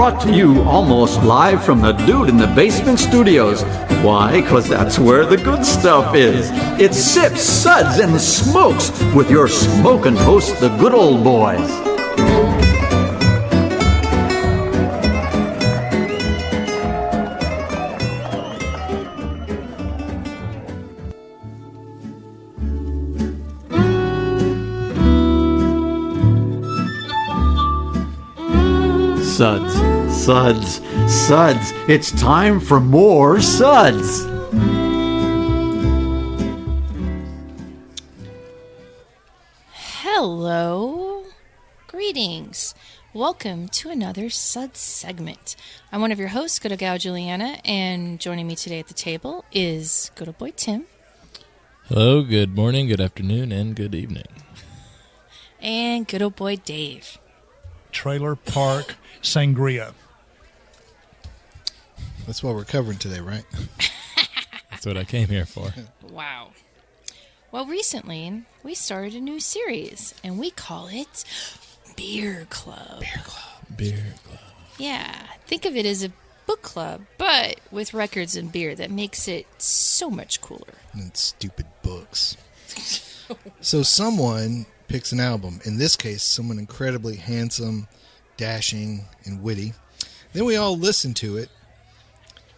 brought to you almost live from the Dude in the Basement Studios. Why? 'Cause that's where the good stuff is. It's Sips, Suds, and Smokes with your smokin' host, the good old boys. Suds, Suds, Suds. It's time for more Suds. Hello. Greetings. Welcome to another Suds segment. I'm one of your hosts, good old Gal Julieanna, and joining me today at the table is good old boy Tim. Hello, good morning, good afternoon, and good evening. And good old boy Dave. Trailer Park Sangria. That's what we're covering today, right? That's what I came here for. Wow. Well, recently we started a new series, and we call it Beer Club. Beer Club. Beer Club. Yeah, think of it as a book club, but with records and beer that makes it so much cooler. And stupid books. So someone picks an album. In this case, someone incredibly handsome, dashing, and witty. Then we all listen to it.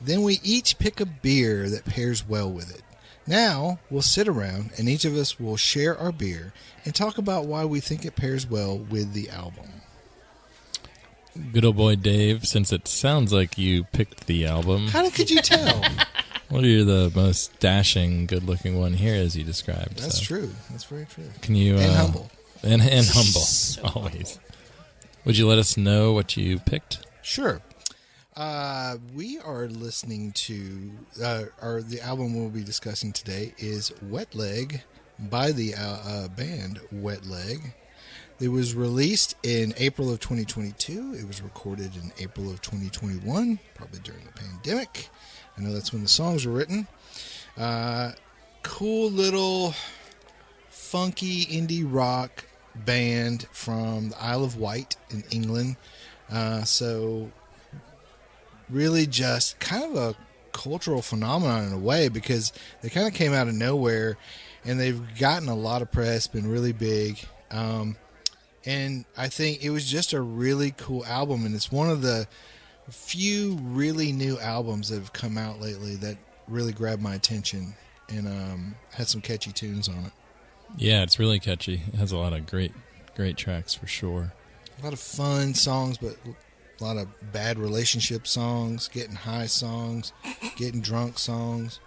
Then we each pick a beer that pairs well with it. Now, we'll sit around, and each of us will share our beer and talk about why we think it pairs well with the album. Good old boy Dave, since it sounds like you picked the album. How could you tell? Well, you're the most dashing, good-looking one here, as you described. That's so. true. That's very true. Can you And humble. And humble, always. Would you let us know what you picked? Sure. We are listening to the album we'll be discussing today is Wet Leg by the band Wet Leg. It was released in April of 2022. It was recorded in April of 2021, probably during the pandemic. I know that's when the songs were written. Cool little funky indie rock band from the Isle of Wight in England. So really just kind of a cultural phenomenon in a way, because they kind of came out of nowhere and they've gotten a lot of press, been really big. And I think it was just a really cool album, and it's one of the few really new albums that have come out lately that really grabbed my attention and had some catchy tunes on it. Yeah, it's really catchy. It has a lot of great tracks for sure. A lot of fun songs, but a lot of bad relationship songs, getting high songs, getting drunk songs,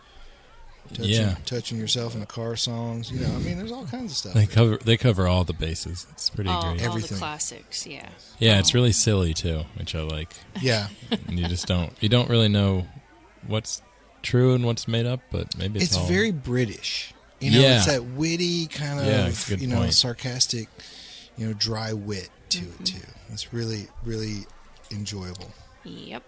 touching yourself in a car songs. You know, I mean, there's all kinds of stuff. They cover all the bases. It's pretty great. All Everything. the classics, yeah. Yeah, it's really silly too, which I like. Yeah. And you don't really know what's true and what's made up, but maybe it's all... very British. You know, Yeah. it's that witty kind of, it's a good point. sarcastic, dry wit to it too. It's really, really enjoyable. Yep.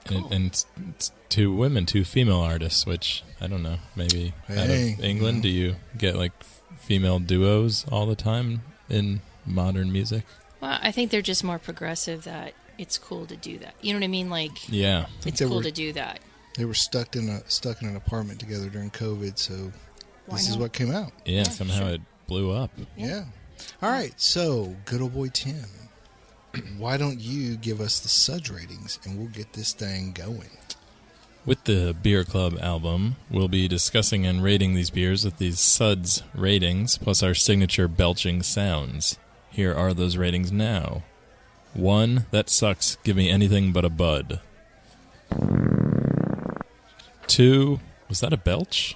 And, it's two women, two female artists, which, I don't know, maybe out of England, do you get like female duos all the time in modern music? Well, I think they're just more progressive that it's cool to do that. You know what I mean? Like, Yeah. it's cool to do that. They were stuck in an apartment together during COVID, so this is not? what came out. Yeah, somehow it blew up. Yeah. All right, so good old boy Tim, why don't you give us the Suds ratings and we'll get this thing going. With the Beer Club album, we'll be discussing and rating these beers with these Suds ratings, plus our signature belching sounds. Here are those ratings now. 1, that sucks, give me anything but a bud. 2, was that a belch?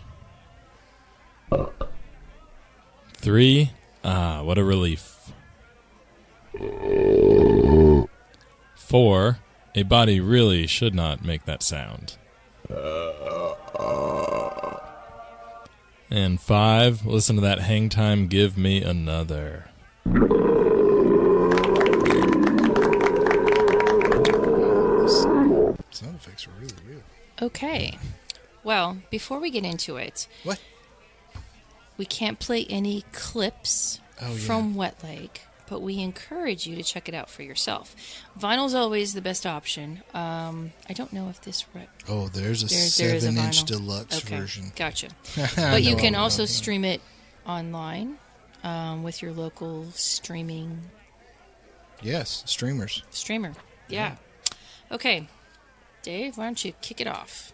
3, what a relief. 4, a body really should not make that sound. And 5, listen to that hang time, give me another. Sound effects are really real. Okay. Well, before we get into it, What? we can't play any clips from Wet Leg but we encourage you to check it out for yourself. Vinyl's always the best option. I don't know if this... Oh, there's a there is a 7-inch vinyl. deluxe Okay, version. gotcha. I But you know can all also about that. stream it online with your local streaming Yes, streamers. streamer. Yeah. Okay. Dave, why don't you kick it off?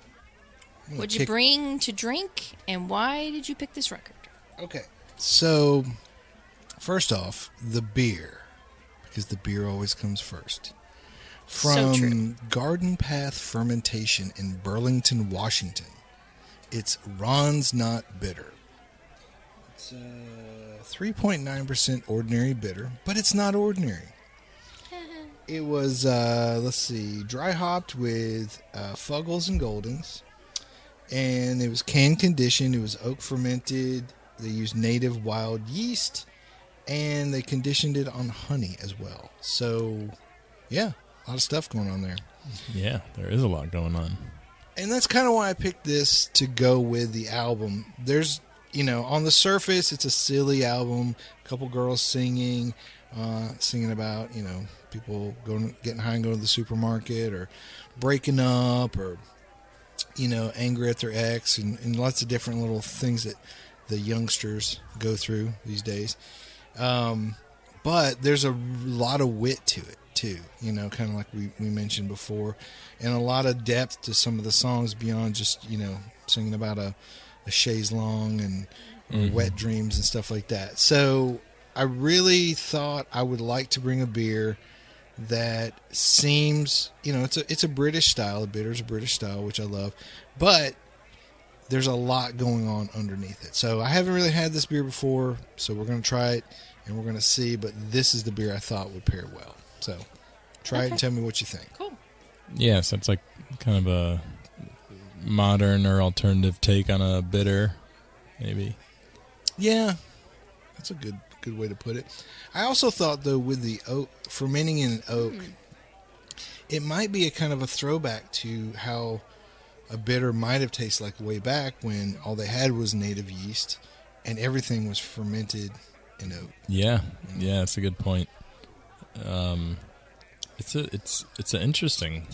I'm gonna What'd you kick- bring to drink, and why did you pick this record? Okay. So, first off, the beer, because the beer always comes first. So true. From Garden Path Fermentation in Burlington, Washington. It's Ron's Not Bitter. It's 3.9% ordinary bitter, but it's not ordinary. It was, dry hopped with Fuggles and Goldings. And it was can conditioned. It was oak fermented. They used native wild yeast. And they conditioned it on honey as well. So, yeah, a lot of stuff going on there. Yeah, there is a lot going on. And that's kind of why I picked this to go with the album. There's, on the surface, it's a silly album. A couple girls singing about, people getting high and going to the supermarket or breaking up or, angry at their ex and lots of different little things that the youngsters go through these days. But there's a lot of wit to it too, kind of like we mentioned before, and a lot of depth to some of the songs beyond just, singing about a chaise longue and wet dreams and stuff like that. So I really thought I would like to bring a beer that seems, it's a British style. A bitter's a British style, which I love, but there's a lot going on underneath it. So I haven't really had this beer before, so we're going to try it and we're going to see, but this is the beer I thought would pair well. So try it and tell me what you think. Cool. Yeah, so it's like kind of a modern or alternative take on a bitter, maybe. Yeah, that's a good way to put it. I also thought, though, with the oak, fermenting in oak, it might be a kind of a throwback to how a bitter might have tasted like way back when all they had was native yeast and everything was fermented in oak. Yeah, that's a good point. It's an interesting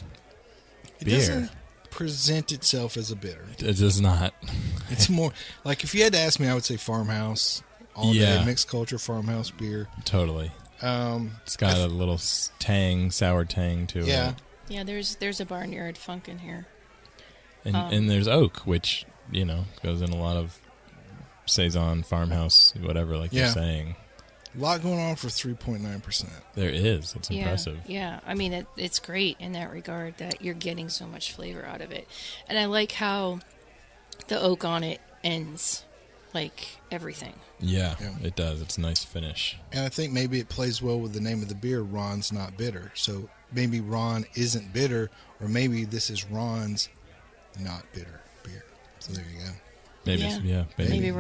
It beer. doesn't present itself as a bitter. It does not. It's more like, if you had to ask me, I would say farmhouse, all day, mixed culture farmhouse beer. Totally. It's got a little sour tang to it. Yeah, there's a barnyard funk in here. And there's oak, which, goes in a lot of saison, farmhouse, whatever, like you're saying. A lot going on for 3.9%. There is. It's impressive. Yeah, I mean, it's great in that regard that you're getting so much flavor out of it. And I like how the oak on it ends like everything. Yeah, it does. It's a nice finish. And I think maybe it plays well with the name of the beer, Ron's Not Bitter. So maybe Ron isn't bitter, or maybe this is Ron's not bitter beer. So there you go. Maybe. Maybe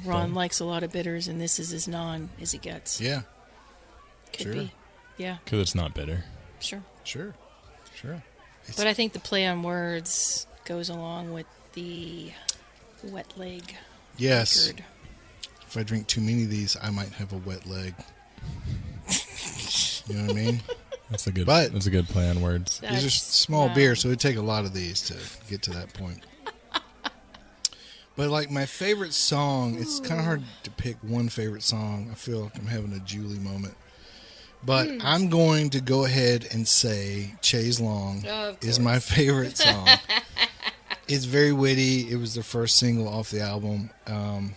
Ron likes a lot of bitters, and this is as non as he gets. Yeah. Could be. Yeah. Because it's not bitter. Sure. But I think the play on words goes along with the wet leg Yes. record. If I drink too many of these, I might have a wet leg. You know what I mean? That's a good play on words. These are small beers, so it'd take a lot of these to get to that point. But like my favorite song, it's kind of hard to pick one favorite song. I feel like I'm having a Julie moment. But I'm going to go ahead and say Chaise Long is my favorite song. It's very witty. It was the first single off the album. And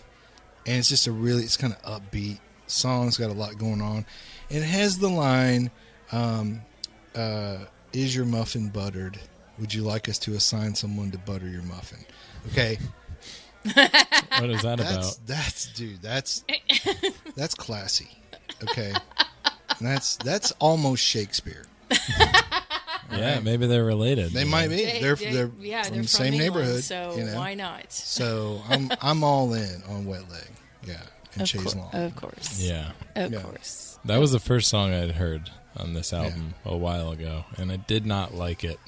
it's just it's kind of upbeat song. It's got a lot going on. And it has the line, is your muffin buttered? Would you like us to assign someone to butter your muffin? Okay. What is that about? That's classy. Okay. And that's almost Shakespeare. Yeah, maybe they're related. They might be. They're from the same England, neighborhood. So why not? So I'm all in on Wet Leg. Yeah. And Chaise Long. Of course. Yeah. Of course. That was the first song I had heard on this album a while ago, and I did not like it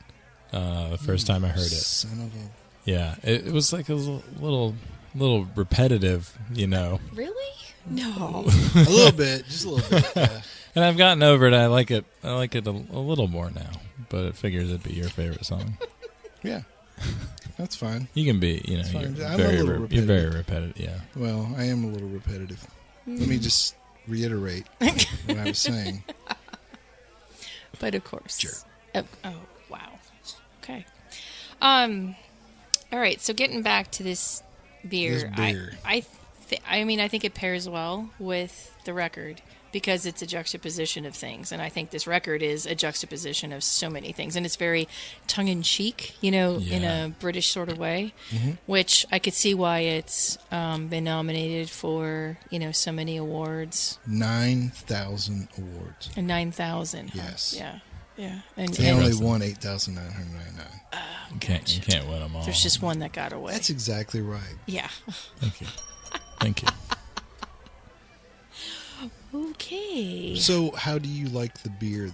the first time I heard it. Son of a... Yeah, it was like a little repetitive, Really? No. A little bit, just a little bit. Yeah. And I've gotten over it. I like it a little more now. But it figures it'd be your favorite song. Yeah. That's fine. You can be, you know, fine. you're I'm a very, little you're very repetitive. repetitive. Yeah. Well, I am a little repetitive. Let me just reiterate what I was saying. But of course. Sure. Oh, wow. Okay. All right. So getting back to this beer, This beer. I mean, I think it pairs well with the record because it's a juxtaposition of things, and I think this record is a juxtaposition of so many things, and it's very tongue-in-cheek, you know, in Yeah. a British sort of way, which I could see why it's been nominated for, you know, so many awards. 9,000 awards. And 9,000. Yes. Yeah. Yeah. And, They and only won 8,999. You can't win them all. there's just one that got away. That's exactly right. Yeah. Thank you. Thank you. Okay. So, how do you like the beer,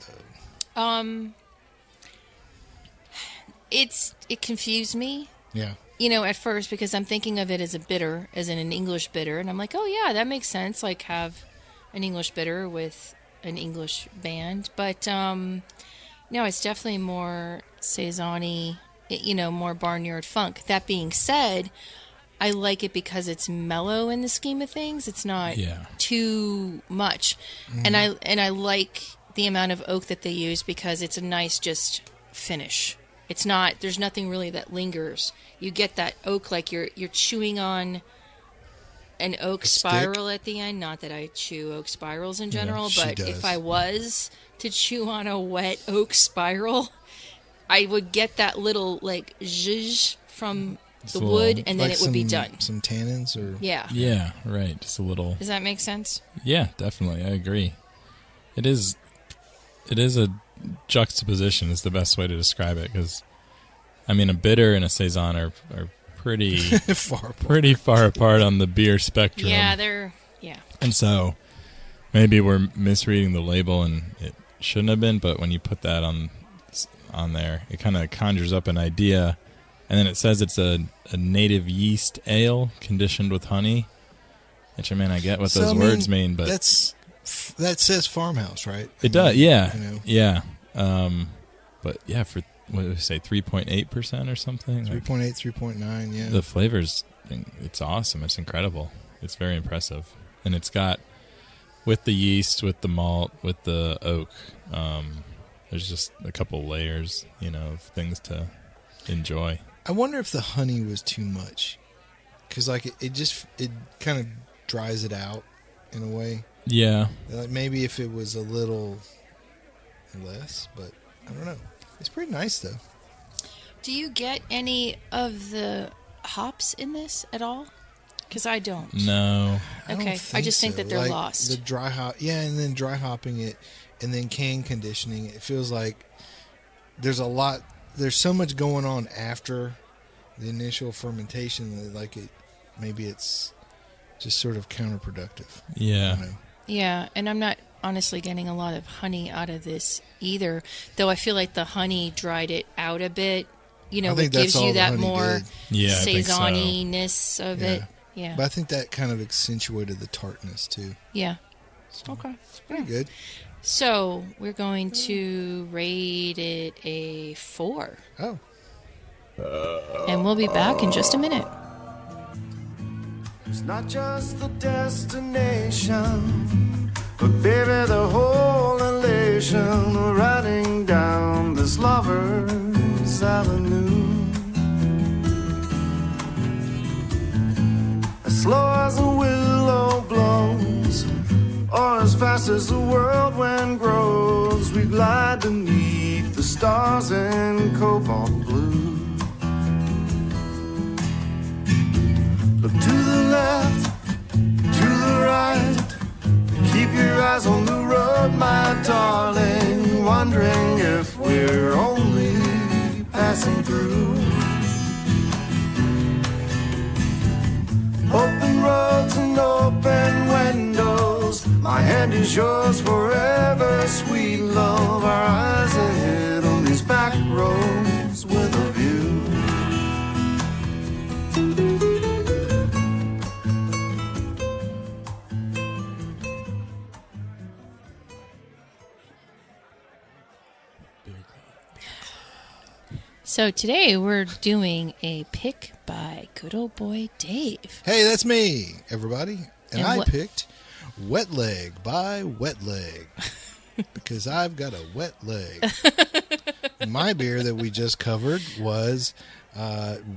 though? It confused me, Yeah. you know, at first because I'm thinking of it as a bitter, as in an English bitter, and I'm like, oh yeah, that makes sense. Like have an English bitter with an English band, but no, it's definitely more saison-y, you know, more barnyard funk. That being said, I like it because it's mellow in the scheme of things. It's not too much, and I like the amount of oak that they use because it's a nice just finish. It's not. There's nothing really that lingers. You get that oak like you're chewing on an oak spiral at the end. Not that I chew oak spirals in general, she but does. if I was to chew on a wet oak spiral, I would get that little like zhuzh from the little- wood, and then Like it would be some- done. Some tannins, or Yeah. Yeah, right. Just a little. Does that make sense? Yeah, definitely. I agree. It is a juxtaposition is the best way to describe it because, I mean, a bitter and a saison are pretty far apart. pretty far apart on the beer spectrum. Yeah, And so maybe we're misreading the label and it shouldn't have been, but when you put that on there, it kind of conjures up an idea. And then it says it's a native yeast ale conditioned with honey, which, I mean, I get what those words mean, but that says farmhouse, right? it does, yeah, You know. yeah. But yeah, for what did we say, 3.8% or something? 3.8, 3.9, yeah. The flavors, it's awesome. It's incredible. It's very impressive, and it's got with the yeast, with the malt, with the oak. There's just a couple layers, you know, of things to enjoy. I wonder if the honey was too much, because like it kind of dries it out in a way. Yeah, Like maybe if it was a little less, but I don't know. It's pretty nice though. Do you get any of the hops in this at all? Because I don't. no, Okay, I just think that they're Like, lost. The dry hop, yeah, and then dry hopping it, and then can conditioning. It feels like there's so much going on after the initial fermentation that like maybe it's just sort of counterproductive. I yeah, don't know. Yeah, and I'm not honestly getting a lot of honey out of this either, though I feel like the honey dried it out a bit. You know, I think it gives that's all you the that honey more did. yeah. I think so. saison-ness of it. Yeah. Yeah. But I think that kind of accentuated the tartness too. Yeah. Okay. Pretty good. So we're going to rate it a 4. Oh, And we'll be back in just a minute. It's not just the destination, but baby, the whole elation of riding down this lover's avenue. As slow as a willow blows, or as fast as the whirlwind grows, we glide beneath the stars in cobalt blue. Look to the left, to the right. Keep your eyes on the road, my darling. Wondering if we're only passing through. Open roads and open windows. My hand is yours forever, sweet love. Our eyes ahead on these back roads with a view. So today we're doing a pick by good old boy Dave. Hey, that's me, everybody. And I what- picked Wet Leg by Wet Leg because I've got a wet leg. My beer that we just covered was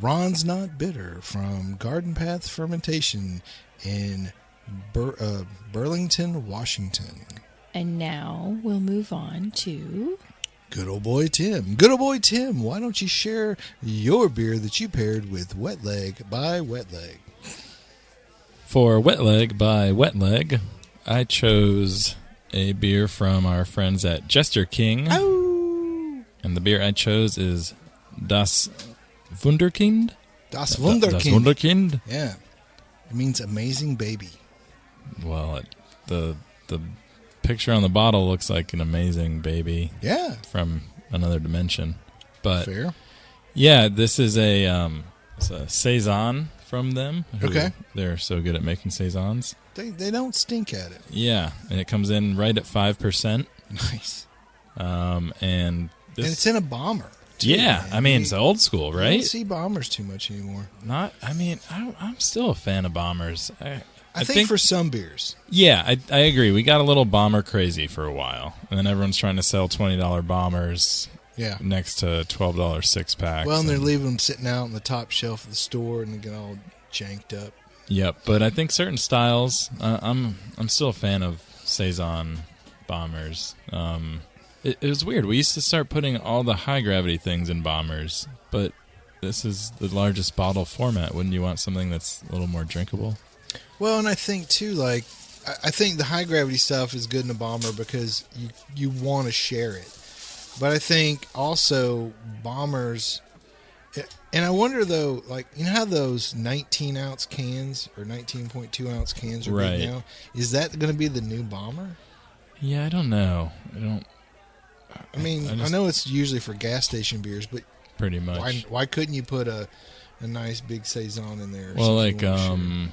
Ron's Not Bitter from Garden Path Fermentation in Burlington, Washington. And now we'll move on to... Good old boy Tim. Good old boy Tim, why don't you share your beer that you paired with Wet Leg by Wet Leg? For Wet Leg by Wet Leg, I chose a beer from our friends at Jester King. Oh! And the beer I chose is Das Wunderkind. Das Das Wunderkind. Wunderkind. Yeah. It means amazing baby. Well, the picture on the bottle looks like an amazing baby Yeah. from another dimension. But Fair. yeah, this is a saison from them. who- Okay. They're so good at making saisons. They don't stink at it. Yeah, and it comes in right at 5%. Nice. And And it's in a bomber. too, yeah, man. I mean, it's old school, You don't right? see bombers too much anymore. I'm still a fan of bombers. I think for some beers. Yeah, I agree. We got a little bomber crazy for a while, and then everyone's trying to sell $20 bombers Yeah. next to $12 six packs. Well, and they're leaving them sitting out on the top shelf of the store and they get all janked up. Yep, but I think certain styles, I'm still a fan of saison bombers. It was weird. We used to start putting all the high gravity things in bombers, but this is the largest bottle format. Wouldn't you want something that's a little more drinkable? Well, and I think too, like, I think the high gravity stuff is good in a bomber because you want to share it. But I think also bombers, and I wonder though, like, you know how those 19 ounce cans or 19.2 ounce cans are Right. big now? Is that going to be the new bomber? Yeah, I don't know. I mean, I know it's usually for gas station beers, but Pretty much. why couldn't you put a nice big saison in there? or Well, something like you wanna share?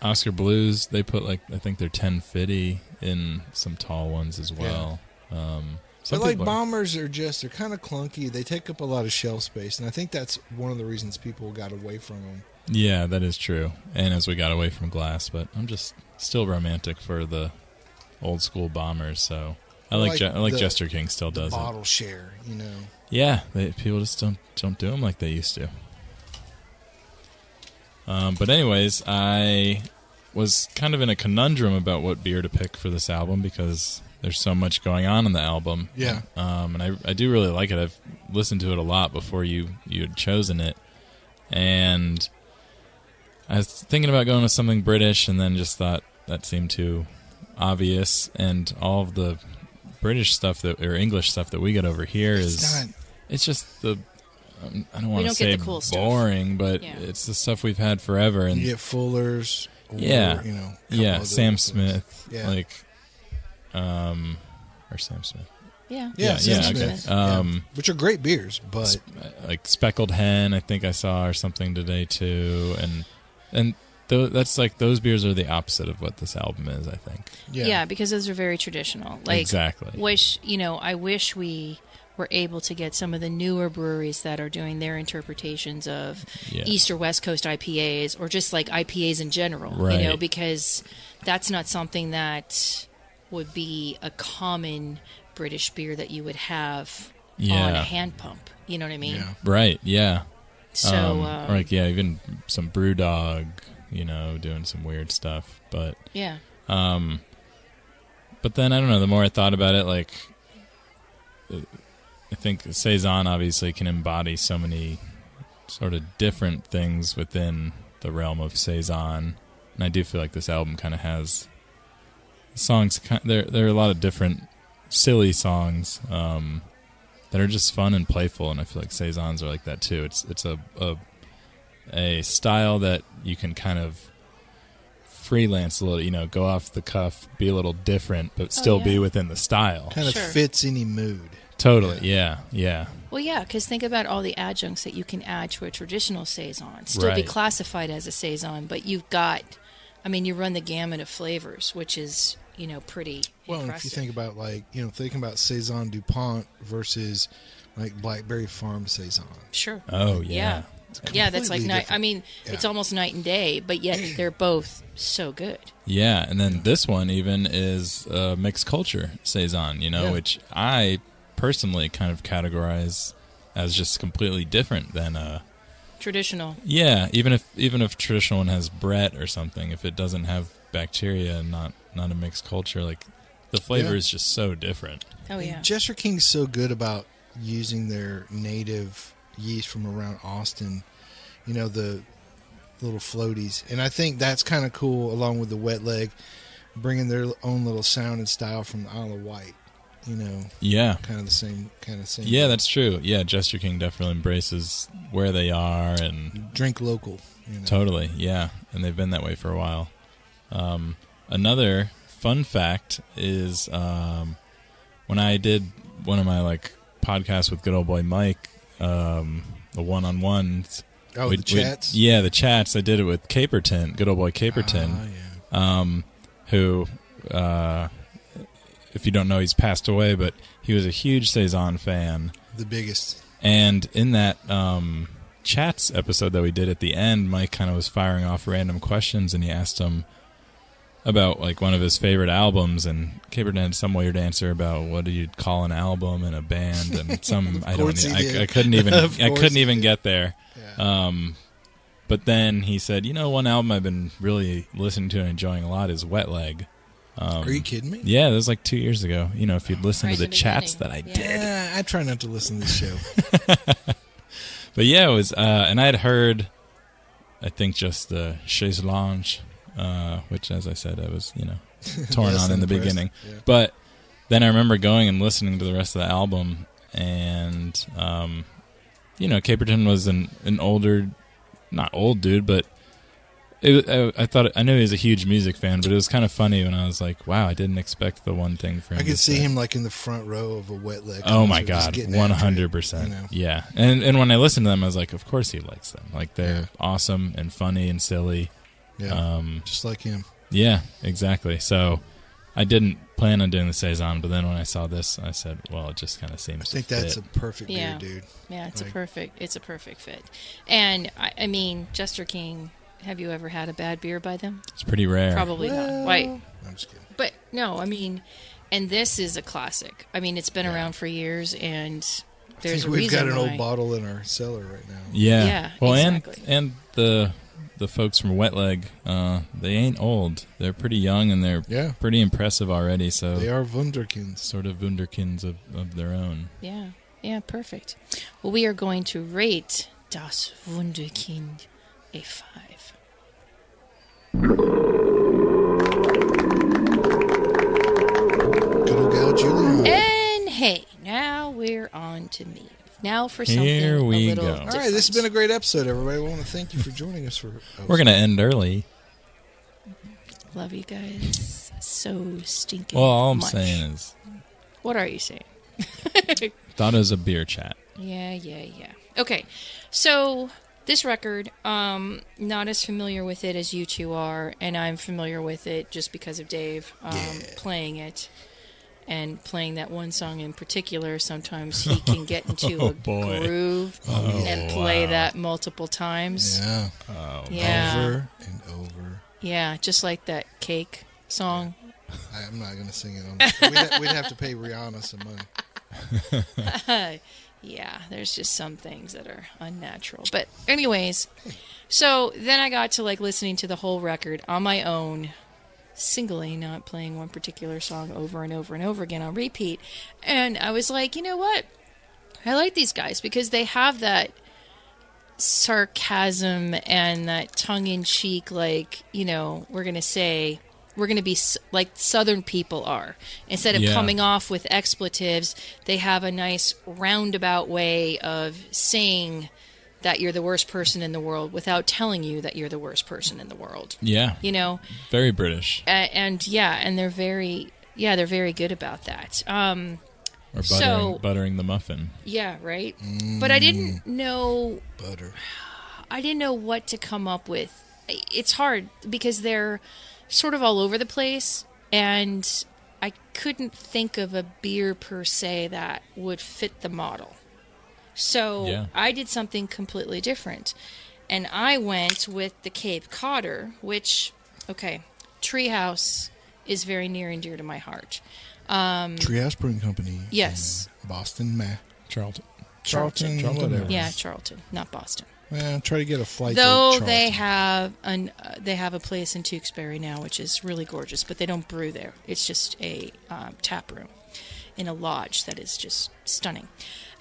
Oscar Blues, they put like I think they're 1050 in some tall ones as well. Some But like people are- bombers they're kind of clunky. They take up a lot of shelf space, and I think that's one of the reasons people got away from them. Yeah, that is true. And as we got away from glass, but I'm just still romantic for the old school bombers. So I like the- Jester King still The does it. bottle share, you know. Yeah, people just don't do them like they used to. But anyways, I was kind of in a conundrum about what beer to pick for this album because there's so much going on in the album. Yeah. And I do really like it. I've listened to it a lot before you had chosen it. And I was thinking about going with something British and then just thought that seemed too obvious. And all of the British stuff or English stuff that we get over here it's just the... I don't want to don't say get the cool stuff. boring, but Yeah. it's the stuff we've had forever. And You get Fuller's, or, Yeah. you know, a couple yeah, other Sam things. Smith, Yeah. or Sam Smith, Yeah. Yeah, Sam okay. Smith. Yeah. Which are great beers, but like Speckled Hen, I think I saw or something today too, and that's like those beers are the opposite of what this album is. I think Yeah, because those are very traditional. Like, Exactly. I wish we were able to get some of the newer breweries that are doing their interpretations of Yeah. East or West Coast IPAs, or just like IPAs in general. Right. Because that's not something that would be a common British beer that you would have on Yeah. a hand pump. You know what I mean? yeah. right, yeah. So, Or like even some BrewDog, doing some weird stuff, but yeah. But then I don't know. The more I thought about it, like I think saison obviously can embody so many sort of different things within the realm of saison, and I do feel like this album kind of has songs. There are a lot of different silly songs that are just fun and playful, and I feel like saisons are like that too. It's a style that you can kind of freelance a little, go off the cuff, be a little different, but still be within the style. Kind of Sure. fits any mood. Totally, yeah. Well, yeah, because think about all the adjuncts that you can add to a traditional saison. Still be Right. classified as a saison, but you've got, you run the gamut of flavors, which is, pretty Well, and if you impressive. think about thinking about Saison DuPont versus like Blackberry Farm Saison. Sure. Oh, yeah. Yeah, that's like completely night. different. I mean, it's almost night and day, but yet they're both so good. Yeah, and then this one even is mixed culture Saison, Yeah. which I personally kind of categorize as just completely different than Traditional. yeah, even if traditional one has Brett or something, if it doesn't have bacteria and not a mixed culture, like the flavor Yeah. is just so different. Oh yeah. Jester King's so good about using their native yeast from around Austin, the little floaties. And I think that's kind of cool, along with the wet leg, bringing their own little sound and style from the Isle of Wight. Yeah. Kind of the same. Yeah, that's true. Yeah, Jester King definitely embraces where they are and Drink local. totally, yeah, and they've been that way for a while. Another fun fact is when I did one of my podcasts with good old boy Mike, the one-on-ones. Oh, the chats? Yeah, the chats. I did it with Caperton, good old boy Caperton, who, if you don't know, he's passed away, but he was a huge Saison fan. The biggest. And in that chats episode that we did at the end, Mike kind of was firing off random questions, and he asked him about one of his favorite albums, and Caperton had some weird answer about what do you call an album and a band, and some I couldn't even get there. Yeah. But then he said, one album I've been really listening to and enjoying a lot is Wet Leg. Are you kidding me? Yeah, that was 2 years ago. If you'd listened Right to in the the chats beginning. that I did. Yeah, I try not to listen to this show. But yeah, it was, and I had heard, I think, just the Chaise Lounge, which, as I said, I was, torn Less on in the impressed. beginning. Yeah. But then I remember going and listening to the rest of the album, and, Caperton was an older, not old dude, but I knew he was a huge music fan, but it was kind of funny when I was like, wow, I didn't expect the one thing for him I to could see say. him in the front row of a wet leg. Oh my concert, just God, getting after it, 100%. Yeah, and when I listened to them, I was like, of course he likes them. They're Yeah. awesome and funny and silly. Yeah, just like him. Yeah, exactly. So I didn't plan on doing the Saison, but then when I saw this, I said, well, it just kind of seems I think to fit. that's a perfect Yeah. beer, dude. Yeah, it's Like- a perfect fit. And I mean, Jester King. Have you ever had a bad beer by them? It's pretty rare. Probably not. Why? I'm just kidding. But no, I mean, and this is a classic. I mean, it's been around for years, and I there's think a we've reason got an why. old bottle in our cellar right now. Yeah. Yeah, Well, exactly. and the folks from Wet Leg, they ain't old. They're pretty young and they're Yeah. pretty impressive already. So They are Wunderkinds. sort of Wunderkinds of their own. Yeah, yeah, perfect. Well, we are going to rate Das Wunderkind a 5. Good old Gal Julieanna. And hey, now we're on to me. Now for something Here we a little go. different. All right, this has been a great episode, everybody. I want to thank you for joining us for. We're gonna end early. Love you guys so stinking Well, all I'm much. saying is, What are you saying? thought it was a beer chat. Yeah. Okay, so this record, not as familiar with it as you two are, and I'm familiar with it just because of Dave playing it. And playing that one song in particular, sometimes he can get into Oh, a boy. groove and play that multiple times. Yeah. Yeah. Over and over. Yeah, just like that Cake song. I'm not going to sing it on. We'd have to pay Rihanna some money. Yeah, there's just some things that are unnatural. But anyways, so then I got to listening to the whole record on my own, singly, not playing one particular song over and over and over again on repeat. And I was like, you know what? I like these guys because they have that sarcasm and that tongue-in-cheek, we're going to be like Southern people are. Instead of Yeah. coming off with expletives, they have a nice roundabout way of saying that you're the worst person in the world without telling you that you're the worst person in the world. Yeah. Very British. And they're very good about that. Or buttering the muffin. Yeah, right. But I didn't know Butter. what to come up with. It's hard because they're sort of all over the place. And I couldn't think of a beer per se that would fit the model. So I did something completely different. And I went with the Cape Codder, which, Tree House is very near and dear to my heart. Treehouse Brewing Company. Yes. Boston, Mass. Charleton. Charleton, whatever. Yeah, Charleton, not Boston. Well, try to get a flight Though to they Charleton. have a place in Tewksbury now, which is really gorgeous, but they don't brew there. It's just a tap room in a lodge that is just stunning.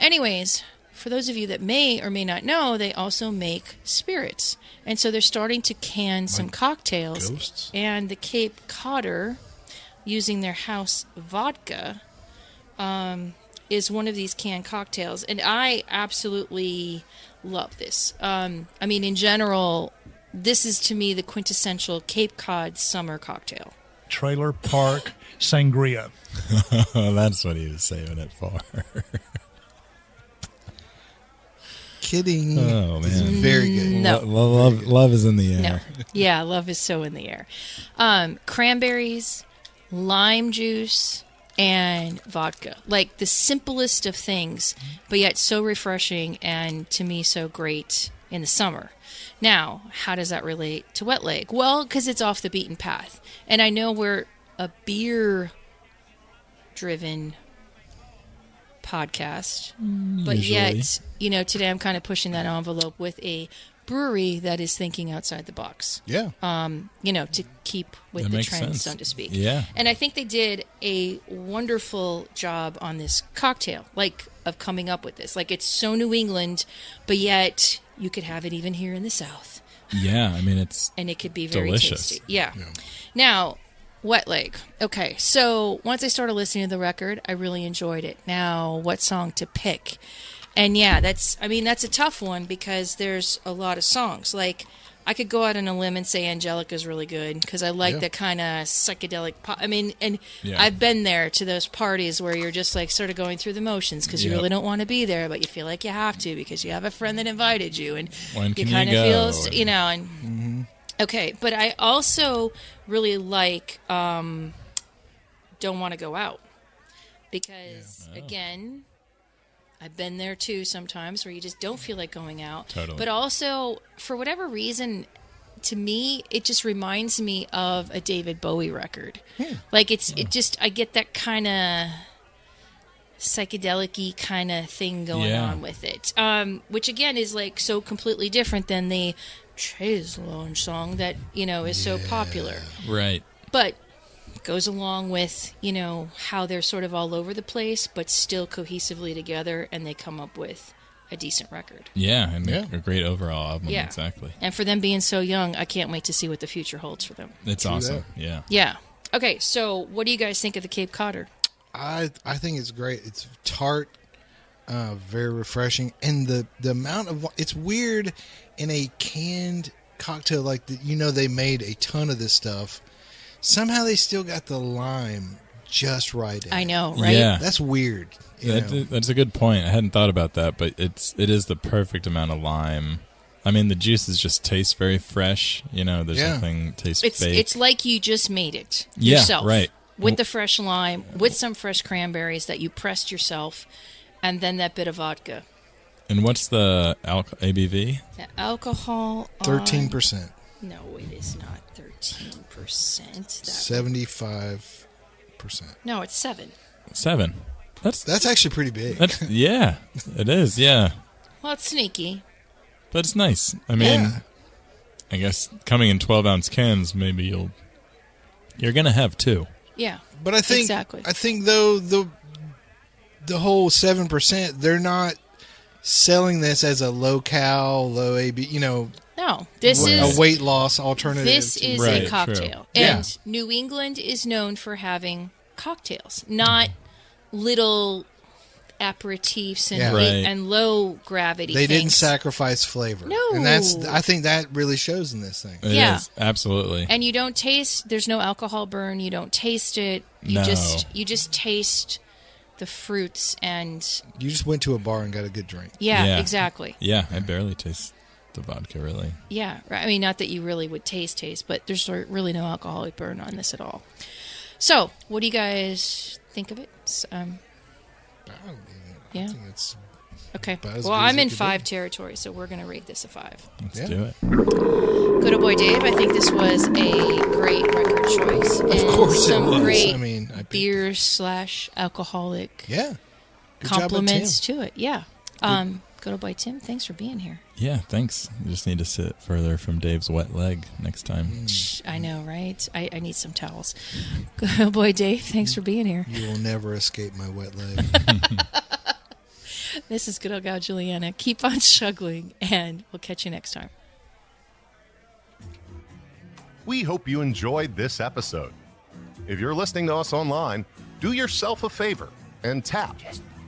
Anyways, for those of you that may or may not know, they also make spirits, and so they're starting to can some cocktails. Ghosts? And the Cape Codder, using their house vodka, is one of these canned cocktails, and I absolutely love this. I mean, in general, this is to me the quintessential Cape Cod summer cocktail. Trailer Park Sangria. That's what he was saving it for. Kidding. Oh, It's man. very good. No. Love is in the air. No. Yeah, love is so in the air. Cranberries, lime juice, and vodka. Like the simplest of things, but yet so refreshing and to me so great in the summer. Now, how does that relate to Wet Leg? Well, because it's off the beaten path. And I know we're a beer-driven podcast, but Usually. yet, today I'm kind of pushing that envelope with a brewery that is thinking outside the box. Yeah. To keep with That the makes trend, sense. so to speak. Yeah. And I think they did a wonderful job on this cocktail, of coming up with this. Like, it's so New England, but yet you could have it even here in the South. Yeah, I mean, it's And it could be very delicious. tasty. Yeah. Now, Wet Leg. Okay, so once I started listening to the record, I really enjoyed it. Now, what song to pick? And yeah, that's a tough one because there's a lot of songs. Like, I could go out on a limb and say Angelica's really good because I like that kind of psychedelic pop. I mean, and I've been there to those parties where you're just like sort of going through the motions because you really don't want to be there, but you feel like you have to because you have a friend that invited you, and When you can kind you of go? feel, and okay. But I also really like Don't Want to Go Out because again, I've been there too sometimes where you just don't feel like going out. Totally. But also, for whatever reason, to me, it just reminds me of a David Bowie record. Like, it just, I get that kind of psychedelic-y kind of thing going on with it. Which, again, is like so completely different than the Chaise Lounge song that, is so popular. right. But goes along with, how they're sort of all over the place, but still cohesively together, and they come up with a decent record. Yeah, and a great overall album. Yeah. Exactly. And for them being so young, I can't wait to see what the future holds for them. It's awesome. Yeah. Yeah. Okay, so what do you guys think of the Cape Codder? I think it's great. It's tart, very refreshing, and the amount of it's weird in a canned cocktail like they made a ton of this stuff. Somehow they still got the lime just right. I know, right? Yeah. That's weird. you know. That's a good point. I hadn't thought about that, but it is the perfect amount of lime. I mean, the juices just taste very fresh. There's nothing tastes fake. It's like you just made it Yeah, yourself. right. With the fresh lime, with some fresh cranberries that you pressed yourself, and then that bit of vodka. And what's the ABV? The alcohol 13%. No, it is not 13%. 75%. No, it's 7. 7. That's actually pretty big. Yeah, it is. Yeah, Well, it's sneaky. but it's nice. I mean, Yeah. I guess coming in 12-ounce cans, maybe you're gonna have 2. Yeah. But I think Exactly. though the whole 7%, they're not selling this as a low cal, low AB. No, this a is weight loss alternative. this to- is Right, a cocktail, true. and Yeah. New England is known for having cocktails, not little aperitifs and Yeah. Right. and low gravity. They didn't things. sacrifice flavor. No. And I think that really shows in this thing. It Yeah. is, absolutely. And you don't taste. There's no alcohol burn. You don't taste it. You No. just taste the fruits and You just went to a bar and got a good drink. yeah. Exactly. Yeah, I barely taste the vodka, really. Yeah, right. I mean, not that you really would taste, but there's really no alcoholic burn on this at all. So, what do you guys think of it? I Yeah. think it's Okay. about as Well, good as I'm it in could 5 be. territory, so we're going to rate this a 5. Let's Yeah. do it. Good old boy Dave, I think this was a great record choice. And Of course some it was. great I mean, I picked- beer/alcoholic Yeah. Good compliments job by Tim. to it. Yeah. Good old boy Tim, thanks for being here. Yeah, thanks. You just need to sit further from Dave's wet leg next time. I know, right? I need some towels. Good old boy Dave, thanks for being here. You will never escape my wet leg. This is good old Gal Juliana. Keep on struggling, and we'll catch you next time. We hope you enjoyed this episode. If you're listening to us online, do yourself a favor and tap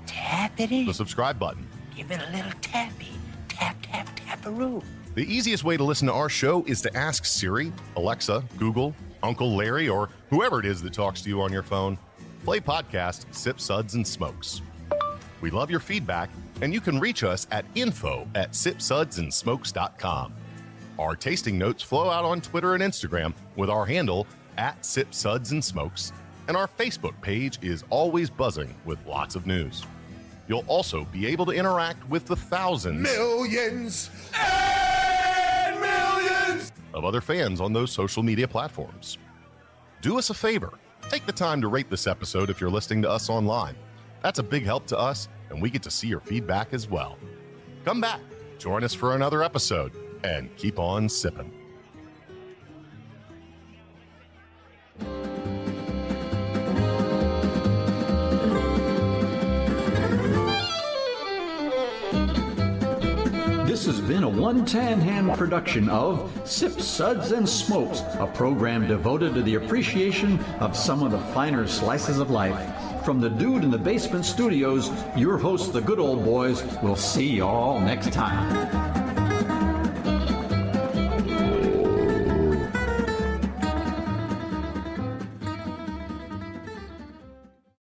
Tap it in. the subscribe button. Give it a little tappy. Tap, tap, tap-a-roo. The easiest way to listen to our show is to ask Siri, Alexa, Google, Uncle Larry, or whoever it is that talks to you on your phone, play podcast Sip, Suds, and Smokes. We love your feedback, and you can reach us at info@sipsudsandsmokes.com. Our tasting notes flow out on Twitter and Instagram with our handle @SipSudsAndSmokes, and our Facebook page is always buzzing with lots of news. You'll also be able to interact with the thousands Millions and millions. of other fans on those social media platforms. Do us a favor. Take the time to rate this episode if you're listening to us online. That's a big help to us, and we get to see your feedback as well. Come back, join us for another episode, and keep on sipping. This has been a One Tan Hand production of Sip, Suds, and Smokes, a program devoted to the appreciation of some of the finer slices of life. From the Dude in the Basement Studios, your hosts, the Good Old Boys, will see you all next time.